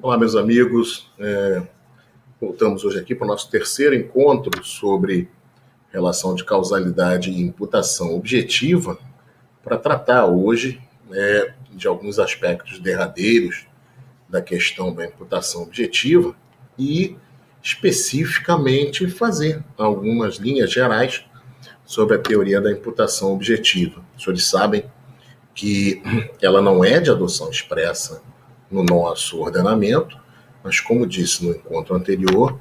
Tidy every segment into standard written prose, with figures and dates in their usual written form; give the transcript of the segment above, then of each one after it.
Olá, meus amigos. Voltamos hoje aqui para o nosso terceiro encontro sobre relação de causalidade e imputação objetiva, para tratar hoje de alguns aspectos derradeiros da questão da imputação objetiva e, especificamente, fazer algumas linhas gerais sobre a teoria da imputação objetiva. Os senhores sabem que ela não é de adoção expressa no nosso ordenamento, mas, como disse no encontro anterior,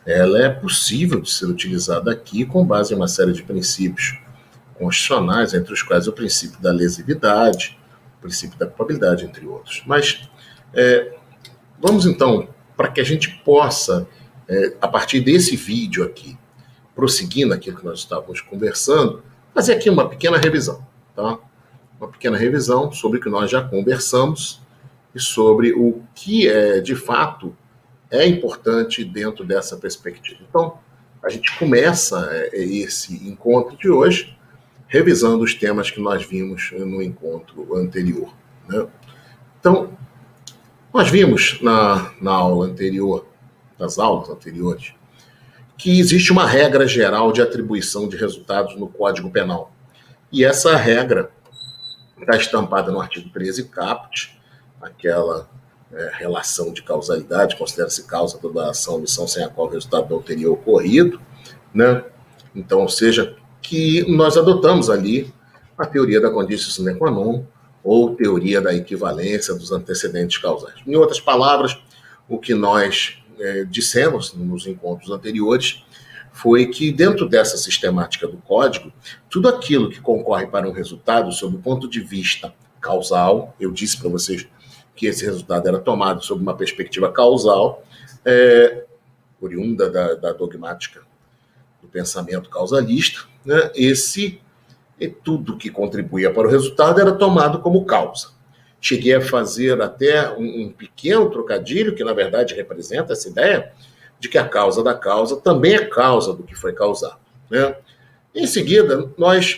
ela é possível de ser utilizada aqui com base em uma série de princípios constitucionais, entre os quais o princípio da lesividade, o princípio da culpabilidade, entre outros. Mas vamos então, para que a gente possa, a partir desse vídeo aqui, prosseguir naquilo que nós estávamos conversando, fazer aqui uma pequena revisão, tá? Uma pequena revisão sobre o que nós já conversamos e sobre o que de fato é importante dentro dessa perspectiva. Então, a gente começa esse encontro de hoje revisando os temas que nós vimos no encontro anterior, né? Então, nós vimos na aula anterior, nas aulas anteriores, que existe uma regra geral de atribuição de resultados no Código Penal. E essa regra está estampada no artigo 13 caput, aquela relação de causalidade, considera-se causa toda ação ou omissão sem a qual o resultado não teria ocorrido, né? Então, ou seja, que nós adotamos ali a teoria da conditio sine qua non, ou teoria da equivalência dos antecedentes causais. Em outras palavras, o que nós dissemos nos encontros anteriores foi que, dentro dessa sistemática do código, tudo aquilo que concorre para um resultado sob o ponto de vista causal, eu disse para vocês que esse resultado era tomado sob uma perspectiva causal, oriunda da dogmática do pensamento causalista, né? Tudo que contribuía para o resultado era tomado como causa. Cheguei a fazer até um pequeno trocadilho, que na verdade representa essa ideia de que a causa da causa também é causa do que foi causado, né? Em seguida, nós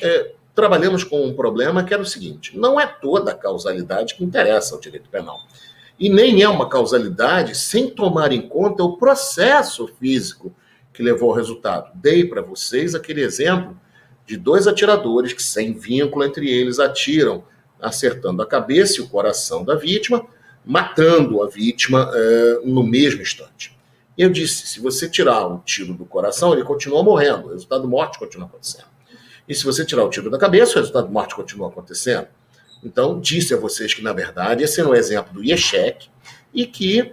trabalhamos com um problema que era o seguinte: não é toda a causalidade que interessa ao direito penal. E nem é uma causalidade sem tomar em conta o processo físico que levou ao resultado. Dei para vocês aquele exemplo de dois atiradores que, sem vínculo entre eles, atiram, acertando a cabeça e o coração da vítima, matando a vítima no mesmo instante. Eu disse, se você tirar o tiro do coração, ele continua morrendo, o resultado de morte continua acontecendo. E se você tirar o tiro da cabeça, o resultado de morte continua acontecendo. Então, disse a vocês que, na verdade, esse é um exemplo do IECHEC e que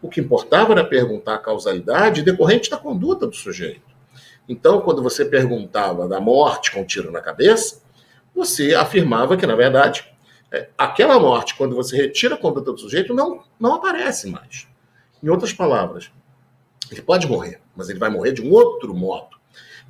o que importava era perguntar a causalidade decorrente da conduta do sujeito. Então, quando você perguntava da morte com tiro na cabeça, você afirmava que, na verdade, aquela morte, quando você retira a conduta do sujeito, não aparece mais. Em outras palavras, ele pode morrer, mas ele vai morrer de um outro modo.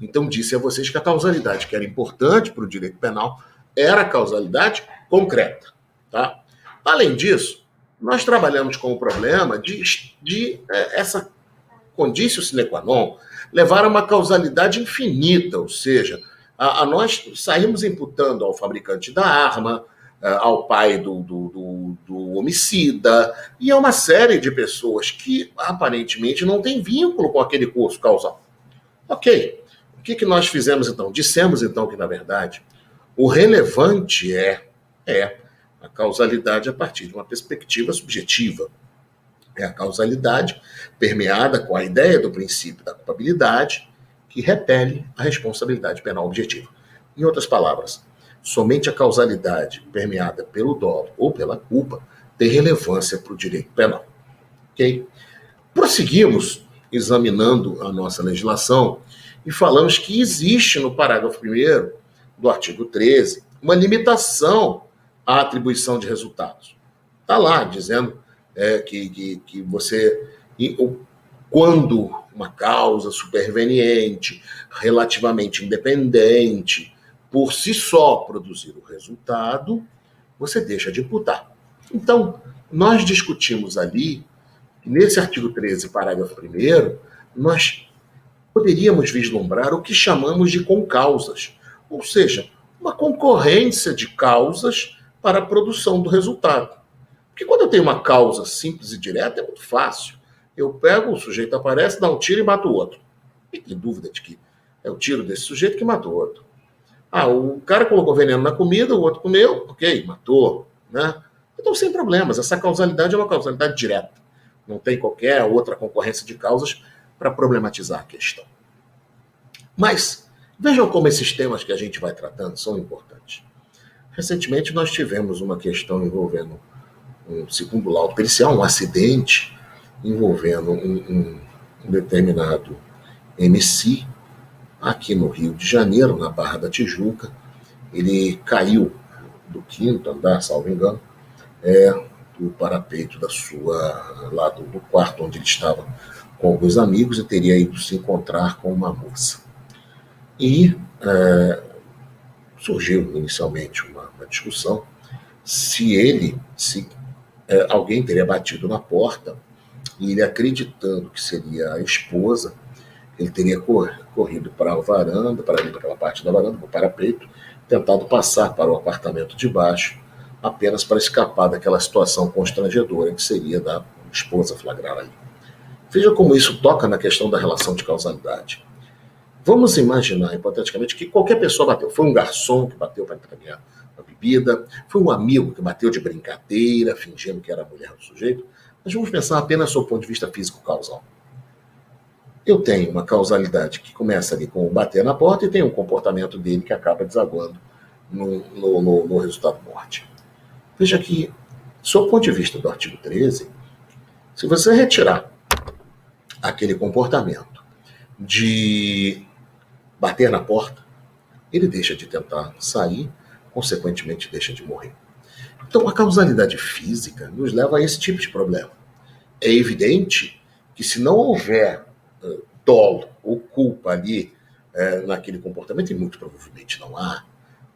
Então, disse a vocês que a causalidade que era importante para o direito penal era a causalidade concreta, tá? Além disso, nós trabalhamos com o problema de essa conditio sine qua non levar a uma causalidade infinita, ou seja, nós saímos imputando ao fabricante da arma, ao pai do homicida, e a uma série de pessoas que aparentemente não têm vínculo com aquele curso causal. Ok, o que nós fizemos então? Dissemos então que, na verdade, o relevante é a causalidade a partir de uma perspectiva subjetiva. É a causalidade permeada com a ideia do princípio da culpabilidade que repele a responsabilidade penal objetiva. Em outras palavras, somente a causalidade permeada pelo dolo ou pela culpa tem relevância para o direito penal. Okay? Prosseguimos examinando a nossa legislação e falamos que existe no parágrafo 1º do artigo 13 uma limitação à atribuição de resultados. Está lá dizendo que você, quando uma causa superveniente, relativamente independente, por si só produzir o resultado, você deixa de imputar. Então, nós discutimos ali, nesse artigo 13, parágrafo 1º, nós poderíamos vislumbrar o que chamamos de concausas, ou seja, uma concorrência de causas para a produção do resultado. Porque quando eu tenho uma causa simples e direta, é muito fácil. Eu pego, o sujeito aparece, dá um tiro e mato o outro. Não tem dúvida de que é o tiro desse sujeito que matou o outro. O cara colocou veneno na comida, o outro comeu, ok, matou, né? Então, sem problemas, essa causalidade é uma causalidade direta. Não tem qualquer outra concorrência de causas para problematizar a questão. Mas, vejam como esses temas que a gente vai tratando são importantes. Recentemente, nós tivemos uma questão envolvendo, segundo o laudo pericial, um acidente envolvendo um determinado MC aqui no Rio de Janeiro, na Barra da Tijuca. Ele caiu do 5º andar, salvo engano, do parapeito lá do quarto onde ele estava com alguns amigos e teria ido se encontrar com uma moça. E surgiu inicialmente uma discussão se alguém teria batido na porta e ele, acreditando que seria a esposa, ele teria corrido para a varanda, para ali, para aquela parte da varanda, para o parapeito, tentado passar para o apartamento de baixo, apenas para escapar daquela situação constrangedora que seria da esposa flagrar ali. Veja como isso toca na questão da relação de causalidade. Vamos imaginar, hipoteticamente, que qualquer pessoa bateu. Foi um garçom que bateu para entregar a bebida, foi um amigo que bateu de brincadeira, fingindo que era a mulher do sujeito. Mas vamos pensar apenas sob o ponto de vista físico-causal. Eu tenho uma causalidade que começa ali com o bater na porta e tem um comportamento dele que acaba desaguando no resultado morte. Veja que, sob o ponto de vista do artigo 13, se você retirar aquele comportamento de bater na porta, ele deixa de tentar sair, consequentemente deixa de morrer. Então, a causalidade física nos leva a esse tipo de problema. É evidente que se não houver dolo ou culpa ali naquele comportamento, e muito provavelmente não há,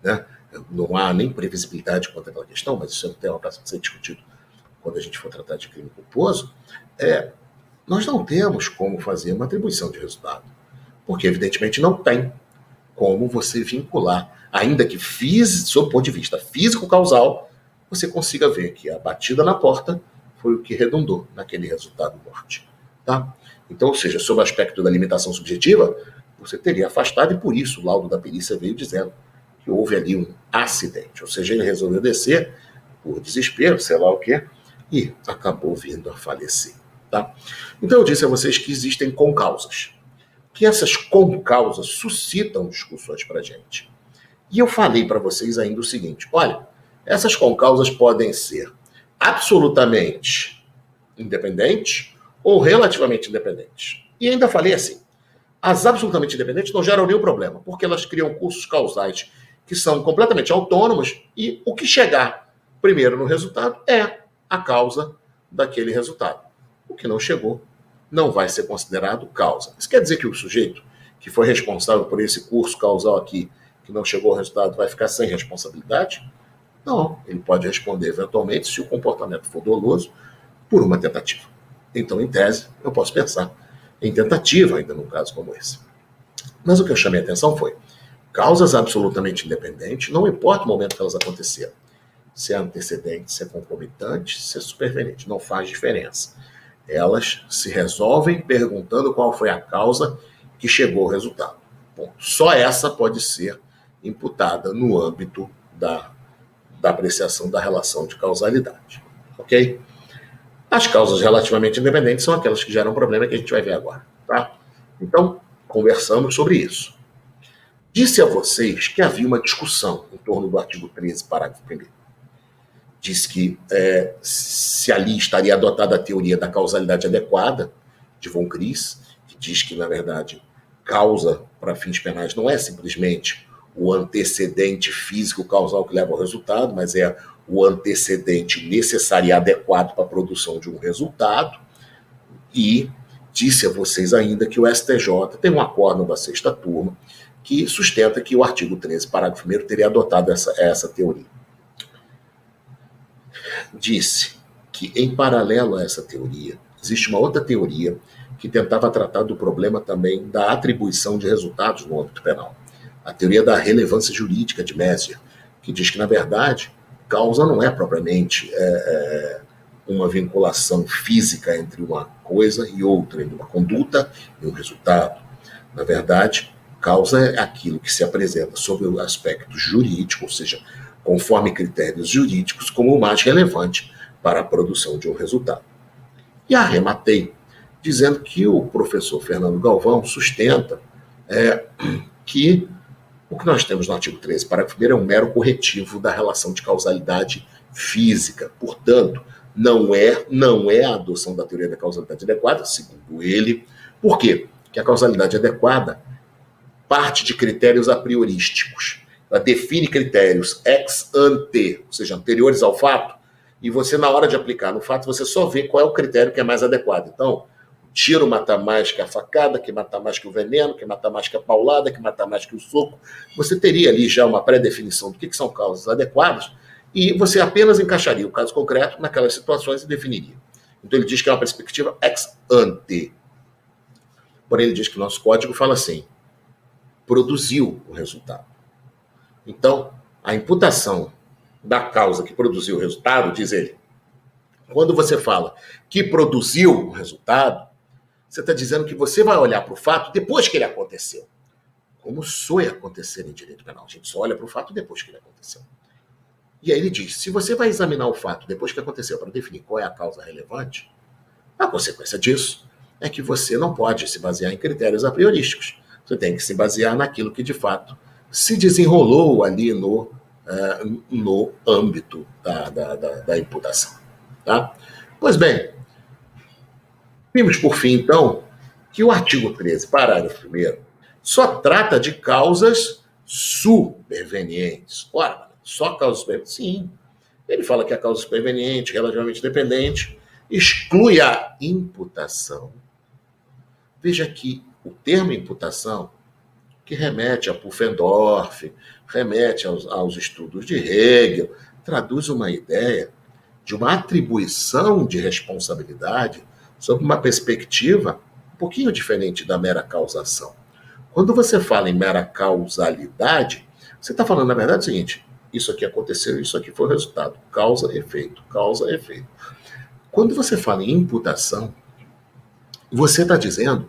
né? Não há nem previsibilidade quanto àquela questão, mas isso é um tema para ser discutido quando a gente for tratar de crime culposo, nós não temos como fazer uma atribuição de resultado, porque evidentemente não tem como você vincular, ainda que sob o ponto de vista físico-causal, você consiga ver que a batida na porta foi o que redundou naquele resultado morte. Tá? Então, ou seja, sob o aspecto da limitação subjetiva, você teria afastado, e por isso o laudo da perícia veio dizendo que houve ali um acidente, ou seja, ele resolveu descer por desespero, sei lá o quê, e acabou vindo a falecer. Tá? Então eu disse a vocês que existem concausas, que essas concausas suscitam discussões para a gente. E eu falei para vocês ainda o seguinte, olha, essas concausas podem ser absolutamente independentes ou relativamente independentes. E ainda falei assim, as absolutamente independentes não geram nenhum problema, porque elas criam cursos causais que são completamente autônomos e o que chegar primeiro no resultado é a causa daquele resultado. O que não chegou não vai ser considerado causa. Isso quer dizer que o sujeito que foi responsável por esse curso causal aqui, que não chegou ao resultado, vai ficar sem responsabilidade? Não, ele pode responder eventualmente, se o comportamento for doloso, por uma tentativa. Então, em tese, eu posso pensar em tentativa ainda num caso como esse. Mas o que eu chamei a atenção foi causas absolutamente independentes, não importa o momento que elas aconteceram. Se é antecedente, se é concomitante, se é superveniente, não faz diferença. Elas se resolvem perguntando qual foi a causa que chegou ao resultado. Bom, só essa pode ser imputada no âmbito da apreciação da relação de causalidade. Ok? As causas relativamente independentes são aquelas que geram problema que a gente vai ver agora. Tá? Então, conversamos sobre isso. Disse a vocês que havia uma discussão em torno do artigo 13, parágrafo 1º. Disse que se ali estaria adotada a teoria da causalidade adequada, de von Kris, que diz que, na verdade, causa para fins penais não é simplesmente o antecedente físico causal que leva ao resultado, mas é o antecedente necessário e adequado para a produção de um resultado. E disse a vocês ainda que o STJ tem um acórdão da 6ª turma que sustenta que o artigo 13, parágrafo 1º, teria adotado essa teoria. Disse que, em paralelo a essa teoria, existe uma outra teoria que tentava tratar do problema também da atribuição de resultados no âmbito penal. A teoria da relevância jurídica de Messier, que diz que, na verdade, causa não é propriamente uma vinculação física entre uma coisa e outra, entre uma conduta e um resultado. Na verdade, causa é aquilo que se apresenta sob o aspecto jurídico, ou seja, conforme critérios jurídicos, como o mais relevante para a produção de um resultado. E arrematei dizendo que o professor Fernando Galvão sustenta que o que nós temos no artigo 13, parágrafo 1º, é um mero corretivo da relação de causalidade física. Portanto, não é a adoção da teoria da causalidade adequada, segundo ele. Por quê? Porque a causalidade adequada parte de critérios a priorísticos. Ela define critérios ex ante, ou seja, anteriores ao fato, e você, na hora de aplicar no fato, você só vê qual é o critério que é mais adequado. Então, o tiro mata mais que a facada, que mata mais que o veneno, que mata mais que a paulada, que mata mais que o soco. Você teria ali já uma pré-definição do que são causas adequadas, e você apenas encaixaria o caso concreto naquelas situações e definiria. Então, ele diz que é uma perspectiva ex ante. Porém, ele diz que o nosso código fala assim: produziu o resultado. Então, a imputação da causa que produziu o resultado, diz ele, quando você fala que produziu o resultado, você está dizendo que você vai olhar para o fato depois que ele aconteceu. Como soe acontecer em direito penal? A gente só olha para o fato depois que ele aconteceu. E aí ele diz, se você vai examinar o fato depois que aconteceu para definir qual é a causa relevante, a consequência disso é que você não pode se basear em critérios a priorísticos. Você tem que se basear naquilo que, de fato, se desenrolou ali no âmbito da imputação. Tá? Pois bem, vimos por fim, então, que o artigo 13, parágrafo 1º, só trata de causas supervenientes. Ora, só causas supervenientes? Sim. Ele fala que a causa superveniente, relativamente dependente, exclui a imputação. Veja que o termo imputação, que remete a Pufendorf, remete aos estudos de Hegel, traduz uma ideia de uma atribuição de responsabilidade sob uma perspectiva um pouquinho diferente da mera causação. Quando você fala em mera causalidade, você está falando, na verdade, o seguinte: isso aqui aconteceu, isso aqui foi o resultado. Causa, efeito, causa, efeito. Quando você fala em imputação, você está dizendo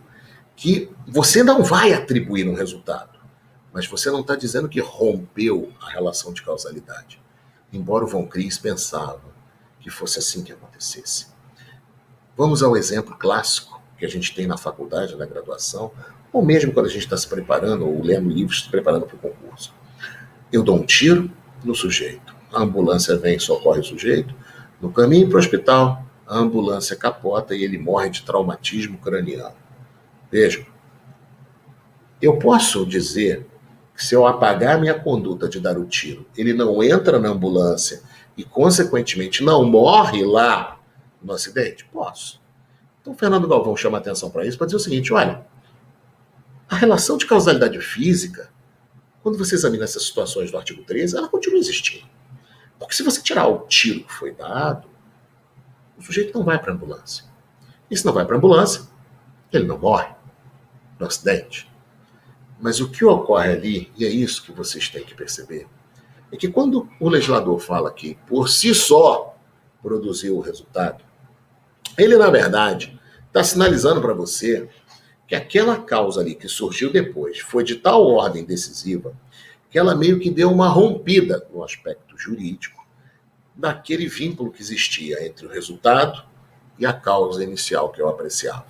que você não vai atribuir um resultado, mas você não está dizendo que rompeu a relação de causalidade. Embora o Von Kries pensava que fosse assim que acontecesse. Vamos ao exemplo clássico que a gente tem na faculdade, na graduação, ou mesmo quando a gente está se preparando, ou lendo livros, se preparando para o concurso. Eu dou um tiro no sujeito, a ambulância vem e socorre o sujeito, no caminho para o hospital, a ambulância capota e ele morre de traumatismo craniano. Vejam, eu posso dizer que se eu apagar a minha conduta de dar o tiro, ele não entra na ambulância e, consequentemente, não morre lá no acidente? Posso. Então, o Fernando Galvão chama atenção para isso, para dizer o seguinte: olha, a relação de causalidade física, quando você examina essas situações do artigo 13, ela continua existindo. Porque se você tirar o tiro que foi dado, o sujeito não vai para a ambulância. E se não vai para a ambulância, ele não morre no acidente. Mas o que ocorre ali, e é isso que vocês têm que perceber, é que quando o legislador fala que por si só produziu o resultado, ele, na verdade, está sinalizando para você que aquela causa ali que surgiu depois foi de tal ordem decisiva que ela meio que deu uma rompida no aspecto jurídico daquele vínculo que existia entre o resultado e a causa inicial que eu apreciava.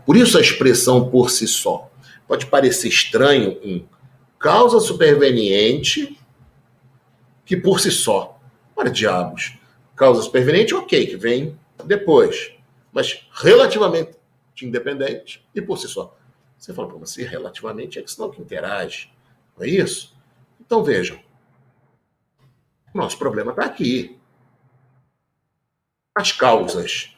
Por isso a expressão por si só pode parecer estranho, causa superveniente que por si só. Ora, diabos, causa superveniente, ok, que vem depois, mas relativamente independente e por si só. Você fala, mas se relativamente é que senão que interage, não é isso? Então vejam, o nosso problema está aqui. As causas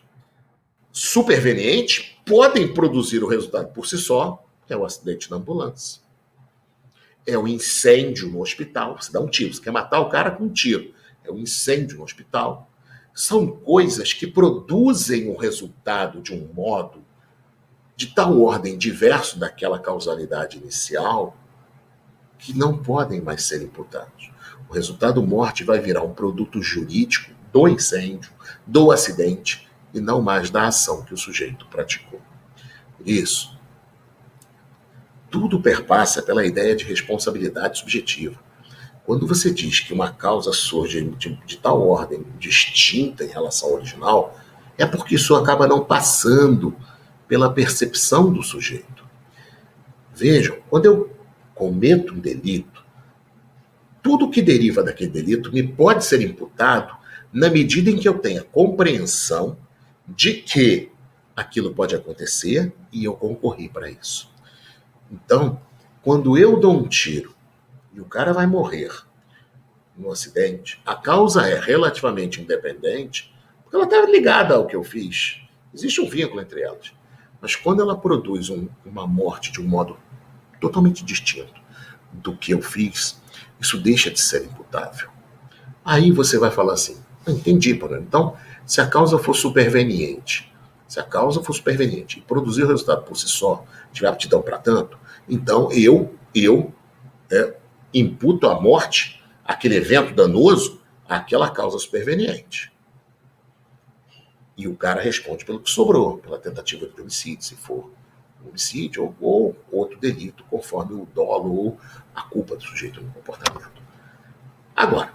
supervenientes podem produzir o resultado por si só, é o acidente na ambulância. É o incêndio no hospital. Você dá um tiro, você quer matar o cara com um tiro. É o incêndio no hospital. São coisas que produzem o resultado de um modo de tal ordem diverso daquela causalidade inicial que não podem mais ser imputados. O resultado morte vai virar um produto jurídico do incêndio, do acidente, e não mais da ação que o sujeito praticou. Por isso, tudo perpassa pela ideia de responsabilidade subjetiva. Quando você diz que uma causa surge de tal ordem distinta em relação ao original, é porque isso acaba não passando pela percepção do sujeito. Vejam, quando eu cometo um delito, tudo que deriva daquele delito me pode ser imputado na medida em que eu tenha compreensão de que aquilo pode acontecer e eu concorri para isso. Então, quando eu dou um tiro e o cara vai morrer no acidente, a causa é relativamente independente, porque ela está ligada ao que eu fiz. Existe um vínculo entre elas. Mas quando ela produz uma morte de um modo totalmente distinto do que eu fiz, isso deixa de ser imputável. Aí você vai falar assim, entendi, Paulo. Então, se a causa for superveniente, e produzir o resultado por si só, tiver aptidão para tanto, então eu imputo a morte, aquele evento danoso, àquela causa superveniente. E o cara responde pelo que sobrou, pela tentativa de homicídio, se for homicídio, ou outro delito, conforme o dolo ou a culpa do sujeito no comportamento. Agora,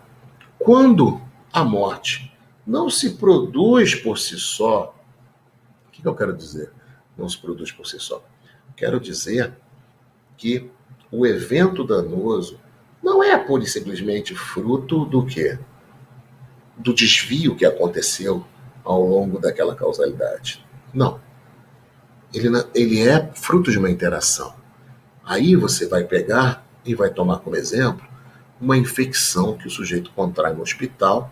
quando a morte não se produz por si só, o que eu quero dizer? Não se produz por si só. Quero dizer que o evento danoso não é pura e simplesmente fruto do quê? Do desvio que aconteceu ao longo daquela causalidade. Não. Ele é fruto de uma interação. Aí você vai pegar e vai tomar como exemplo uma infecção que o sujeito contrai no hospital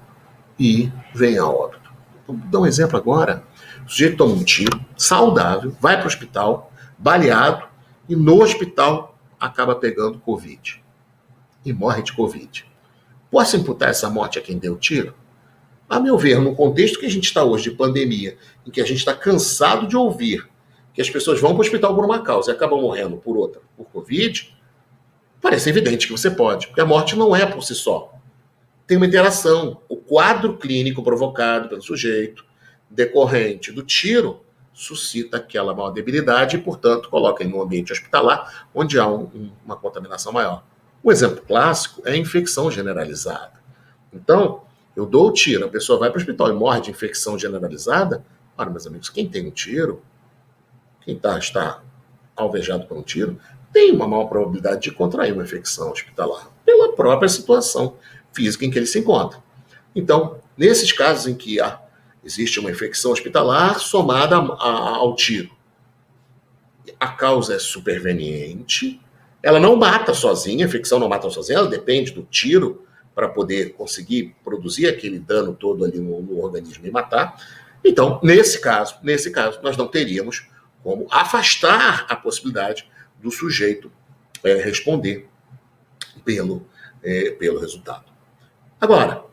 e vem a óbito. Vou dar um exemplo agora. O sujeito toma um tiro, saudável, vai para o hospital, baleado, e no hospital acaba pegando Covid. E morre de Covid. Posso imputar essa morte a quem deu o tiro? A meu ver, no contexto que a gente está hoje de pandemia, em que a gente está cansado de ouvir que as pessoas vão para o hospital por uma causa e acabam morrendo por outra, por Covid, parece evidente que você pode, porque a morte não é por si só. Tem uma interação. O quadro clínico provocado pelo sujeito, decorrente do tiro, suscita aquela maior debilidade e, portanto, coloca em um ambiente hospitalar onde há uma contaminação maior. O exemplo clássico é a infecção generalizada. Então, eu dou o tiro, a pessoa vai para o hospital e morre de infecção generalizada. Ora, meus amigos, quem tem um tiro, quem está alvejado por um tiro, tem uma maior probabilidade de contrair uma infecção hospitalar, pela própria situação física em que ele se encontra. Então, nesses casos em que existe uma infecção hospitalar somada ao tiro, a causa é superveniente, ela não mata sozinha, a infecção não mata sozinha, ela depende do tiro para poder conseguir produzir aquele dano todo ali no organismo e matar. Então, nesse caso, nós não teríamos como afastar a possibilidade do sujeito responder pelo resultado. Agora,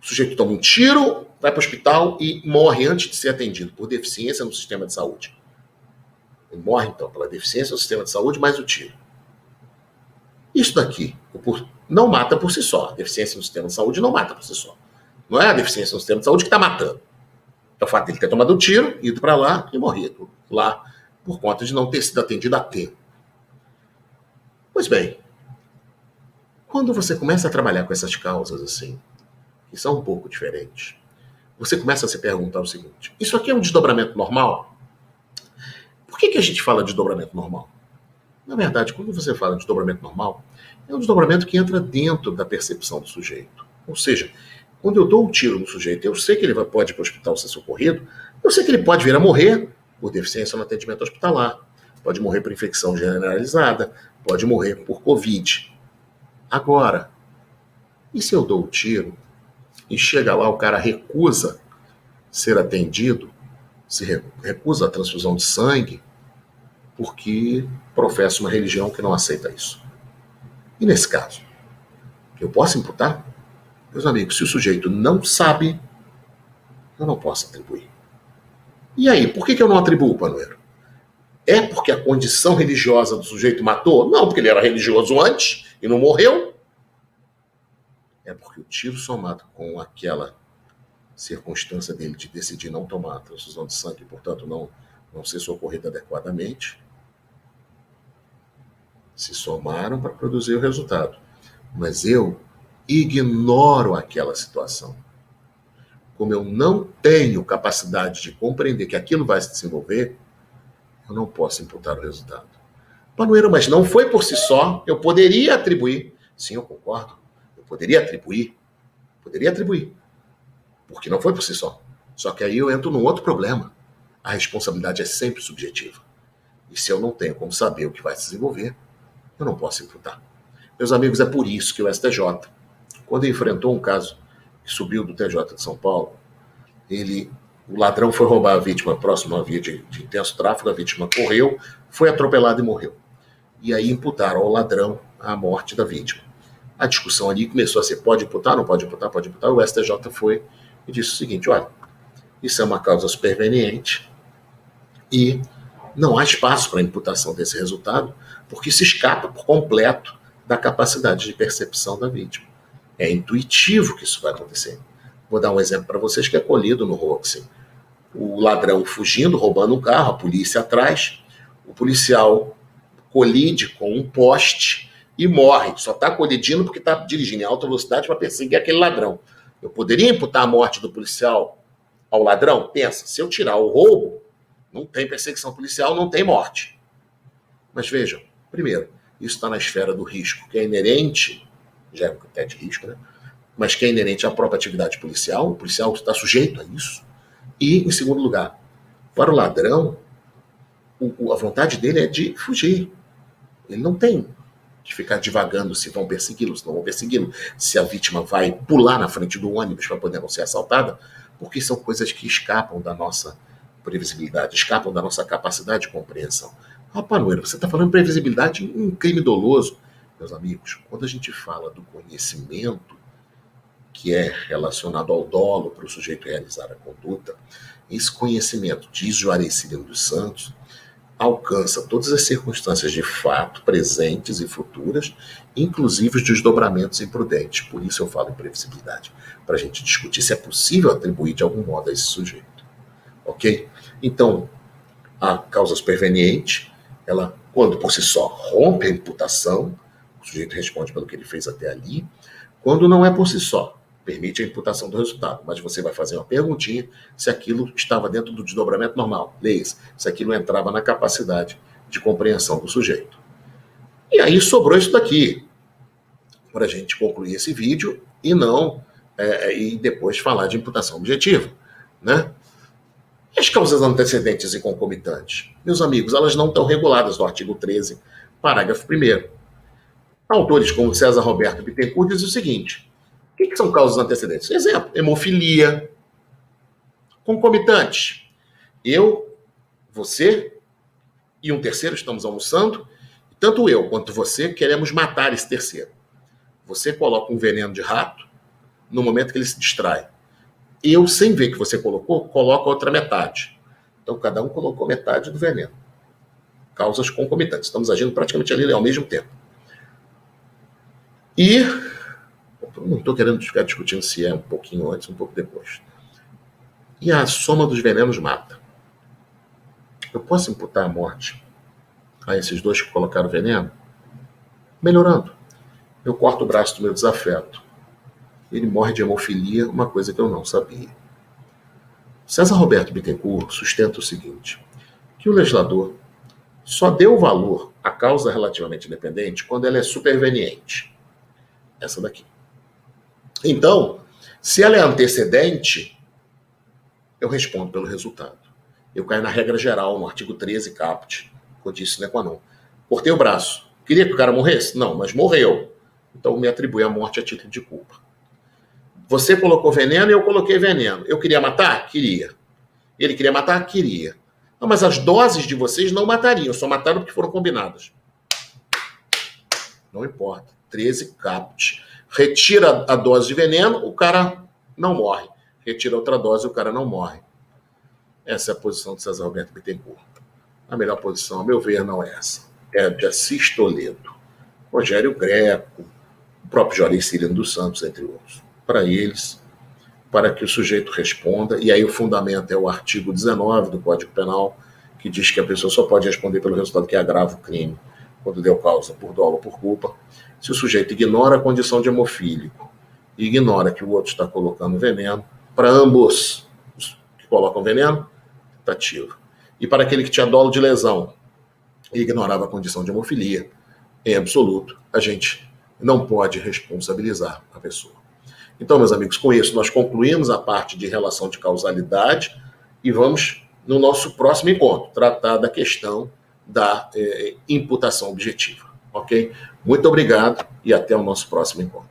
o sujeito toma um tiro, vai para o hospital e morre antes de ser atendido por deficiência no sistema de saúde. Ele morre, então, pela deficiência no sistema de saúde, mais o tiro. Isso daqui não mata por si só. A deficiência no sistema de saúde não mata por si só. Não é a deficiência no sistema de saúde que está matando. É o fato de ele ter tomado um tiro, ido para lá e morrido lá por conta de não ter sido atendido a tempo. Pois bem, quando você começa a trabalhar com essas causas assim, que são um pouco diferentes, você começa a se perguntar o seguinte: isso aqui é um desdobramento normal? Por que a gente fala de desdobramento normal? Na verdade, quando você fala de desdobramento normal, é um desdobramento que entra dentro da percepção do sujeito. Ou seja, quando eu dou um tiro no sujeito, eu sei que ele pode ir para o hospital ser socorrido, eu sei que ele pode vir a morrer por deficiência no atendimento hospitalar, pode morrer por infecção generalizada, pode morrer por Covid. Agora, e se eu dou o tiro e chega lá, o cara recusa ser atendido, se recusa a transfusão de sangue, porque professa uma religião que não aceita isso? E nesse caso, eu posso imputar? Meus amigos, se o sujeito não sabe, eu não posso atribuir. E aí, por que eu não atribuo, Panoeiro? É porque a condição religiosa do sujeito matou? Não, porque ele era religioso antes e não morreu. é porque o tiro somado com aquela circunstância dele de decidir não tomar a transfusão de sangue, portanto não ser socorrido adequadamente, se somaram para produzir o resultado. Mas eu ignoro aquela situação. Como eu não tenho capacidade de compreender que aquilo vai se desenvolver, eu não posso imputar o resultado. Panoeiro, mas não foi por si só, eu poderia atribuir. Sim, eu concordo. Eu poderia atribuir, porque não foi por si só. Só que aí eu entro num outro problema. A responsabilidade é sempre subjetiva. E se eu não tenho como saber o que vai se desenvolver, eu não posso imputar. Meus amigos, é por isso que o STJ, quando enfrentou um caso que subiu do TJ de São Paulo, o ladrão foi roubar a vítima próximo a uma via de intenso tráfego, a vítima correu, foi atropelada e morreu. E aí imputaram ao ladrão a morte da vítima. A discussão ali começou a ser, pode imputar, não pode imputar, pode imputar. O STJ foi e disse o seguinte, olha, isso é uma causa superveniente e não há espaço para a imputação desse resultado, porque se escapa por completo da capacidade de percepção da vítima. É intuitivo que isso vai acontecer. Vou dar um exemplo para vocês que é colhido no Roxy. O ladrão fugindo, roubando um carro, a polícia atrás, o policial colide com um poste e morre. Só está colidindo porque está dirigindo em alta velocidade para perseguir aquele ladrão. Eu poderia imputar a morte do policial ao ladrão? Pensa, se eu tirar o roubo, não tem perseguição policial, não tem morte. Mas vejam, primeiro, isso está na esfera do risco, que é inerente, já é um critério de risco, né? Mas que é inerente à própria atividade policial, o policial está sujeito a isso. E, em segundo lugar, para o ladrão, a vontade dele é de fugir. Ele não tem que ficar divagando se vão persegui-lo, se não vão persegui-lo, se a vítima vai pular na frente do ônibus para poder não ser assaltada, porque são coisas que escapam da nossa previsibilidade, escapam da nossa capacidade de compreensão. Panoeiro, você está falando previsibilidade em um crime doloso. Meus amigos, quando a gente fala do conhecimento que é relacionado ao dolo para o sujeito realizar a conduta, esse conhecimento, diz Juarez Cirino dos Santos, alcança todas as circunstâncias de fato, presentes e futuras, inclusive os desdobramentos imprudentes. Por isso eu falo em previsibilidade, para a gente discutir se é possível atribuir de algum modo a esse sujeito. Ok? Então, a causa superveniente, ela, quando por si só rompe a imputação, o sujeito responde pelo que ele fez até ali. Quando não é por si só, permite a imputação do resultado, mas você vai fazer uma perguntinha se aquilo estava dentro do desdobramento normal, leia-se, se aquilo entrava na capacidade de compreensão do sujeito. E aí sobrou isso daqui, para a gente concluir esse vídeo e não e depois falar de imputação objetiva, né? As causas antecedentes e concomitantes, meus amigos, elas não estão reguladas no artigo 13, parágrafo 1º. Autores como César Roberto Bittencourt dizem o seguinte: o que são causas antecedentes? Exemplo, hemofilia. Concomitante. Eu, você e um terceiro estamos almoçando, e tanto eu quanto você queremos matar esse terceiro. Você coloca um veneno de rato no momento que ele se distrai. Eu, sem ver que você colocou, coloco a outra metade. Então, cada um colocou metade do veneno. Causas concomitantes. Estamos agindo praticamente ali ao mesmo tempo. E não estou querendo ficar discutindo se é um pouquinho antes ou um pouco depois. E a soma dos venenos mata. Eu posso imputar a morte a esses dois que colocaram veneno? Melhorando. Eu corto o braço do meu desafeto. Ele morre de hemofilia, uma coisa que eu não sabia. César Roberto Bittencourt sustenta o seguinte: que o legislador só deu valor à causa relativamente independente quando ela é superveniente. Essa daqui. Então, se ela é antecedente, eu respondo pelo resultado. Eu caio na regra geral, no artigo 13, caput, condicio sine qua non. Cortei o braço. Queria que o cara morresse? Não, mas morreu. Então me atribui a morte a título de culpa. Você colocou veneno e eu coloquei veneno. Eu queria matar? Queria. Ele queria matar? Queria. Não, mas as doses de vocês não matariam, só mataram porque foram combinadas. Não importa. 13 caput. Retira a dose de veneno, o cara não morre. Retira outra dose, o cara não morre. Essa é a posição de César Roberto Bittencourt. A melhor posição, a meu ver, não é essa. É a de Assis Toledo, Rogério Greco, o próprio Joaquim Cirino dos Santos, entre outros. Para eles, para que o sujeito responda, e aí o fundamento é o artigo 19 do Código Penal, que diz que a pessoa só pode responder pelo resultado que agrava o crime, quando deu causa por dolo ou por culpa. Se o sujeito ignora a condição de hemofílico e ignora que o outro está colocando veneno, para ambos os que colocam veneno, tentativa. E para aquele que tinha dolo de lesão e ignorava a condição de hemofilia, em absoluto, a gente não pode responsabilizar a pessoa. Então, meus amigos, com isso nós concluímos a parte de relação de causalidade e vamos, no nosso próximo encontro, tratar da questão da imputação objetiva. Ok? Muito obrigado e até o nosso próximo encontro.